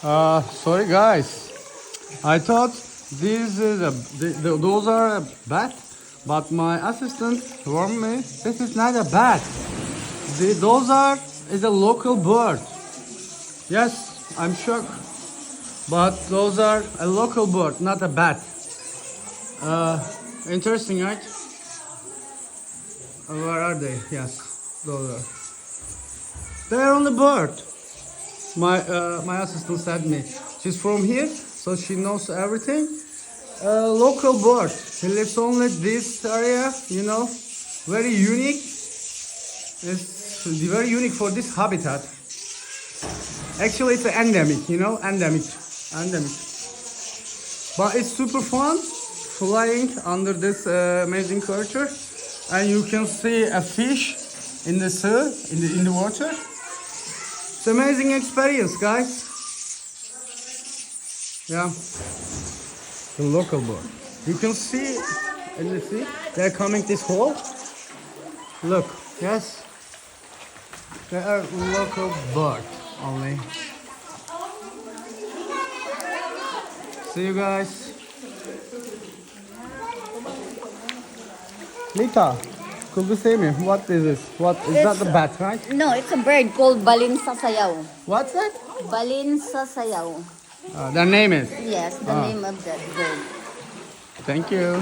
Sorry guys. I thought those are a bat, but my assistant warned me this is not a bat. Those are is a local bird. Yes, I'm shocked, but those are a local bird, not a bat. Interesting, right? Where are they? Yes, those are. They're on the bird. My assistant said me. She's from here, so she knows everything. Local bird. He lives only this area. Very unique. It's very unique for this habitat. Actually, it's endemic. Endemic. But it's super fun flying under this amazing creature, and you can see a fish in the sea, in the water. It's amazing experience, guys. Yeah, the local bird. You can see in the sea. They're coming this hole. Look, yes, they are local bird only. See you guys. Lita, could you say me what is this? What is that? It's- The bat, right? No, it's a bird called balin sasayaw. What's that? Balin sasayaw. Their name is. Yes, the name of that bird. Thank you.